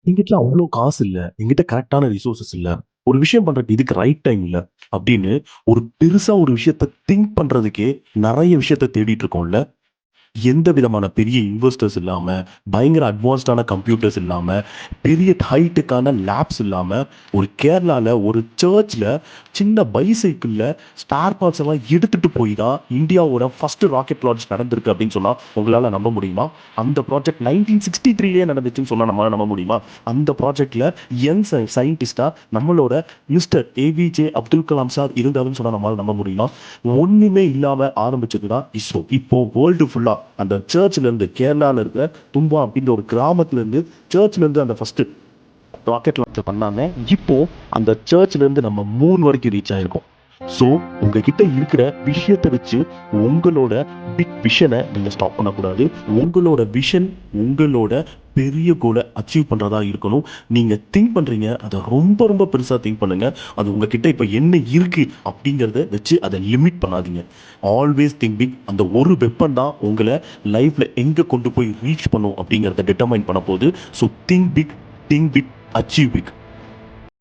என்கிட்ட அவ்வளோ காசு இல்ல. என்கிட்ட கரெக்ட்டான ரிசோர்ஸஸ் இல்ல. ஒரு விஷயம் பண்றதுக்கு இதுக்கு ரைட் டைம் இல்ல. அப்படின்னு ஒரு பெருசா ஒரு விஷயத்த திங்க் பண்றதுக்கே நெறைய விஷயத்த தேடிட்டு இருக்கோம்ல. எந்த விதமான பெரிய இன்வெஸ்டர்ஸ் இல்லாம, பயங்கர அட்வான்ஸ்டான கம்ப்யூட்டர்ஸ் இல்லாம, பெரிய ஹைடெக்கான லேப்ஸ் இல்லாம, ஒரு கேரளால ஒரு சர்ச்ல சின்ன பைசைக்கிள்ல ஸ்பேர் பார்ட்ஸ் எல்லாம் எடுத்துட்டு போய் தான் இந்தியாவோட ஃபர்ஸ்ட் ராக்கெட் லான்ச் நடந்திருக்கு அப்படின்னு சொன்னா உங்களால நம்ப முடியுமா? அந்த ப்ராஜெக்ட் 1963லயே நடந்துச்சுன்னு சொன்னா நம்மளால நம்ப முடியுமா? அந்த ப்ராஜெக்ட்ல யங் சயின்டிஸ்டா நம்மளோட mister A P J Abdul Kalam sir இருந்தாருன்னு சொன்னா நம்மளால நம்ப முடியுமா? ஒண்ணுமே இல்லாம ஆரம்பிச்சது தான் இஸ்ரோ. இப்போ வேர்ல்டு ஃபுல்லா அந்த சர்ச்ல இருந்து கேரளால இருக்கிற தும்பா அப்படின்ற ஒரு கிராமத்துல இருந்து சர்ச்ல இருந்து அந்த ஃபர்ஸ்ட் ராக்கெட் லான்ச் பண்ணாங்க. இப்போ அந்த சர்ச்ல இருந்து நம்ம மூன் வரைக்கும் ரீச் ஆயிருக்கோம். ஸோ உங்ககிட்ட இருக்கிற விஷயத்தை வச்சு உங்களோட பிக் விஷனை நீங்க ஸ்டாப் பண்ணக்கூடாது. உங்களோட விஷன் உங்களோட பெரிய கோலை அச்சீவ் பண்றதா இருக்கணும். நீங்க திங்க் பண்றீங்க, அதை ரொம்ப ரொம்ப பெருசா திங்க் பண்ணுங்க. அது உங்ககிட்ட இப்ப என்ன இருக்கு அப்படிங்கறத வச்சு அதை லிமிட் பண்ணாதீங்க. Always think big. அந்த ஒரு வெப்பன் தான் உங்களை லைஃப்ல எங்க கொண்டு போய் ரீச் பண்ணும் அப்படிங்கறத டிட்டர்மைன் பண்ண போகுது. So think big, think big, achieve big.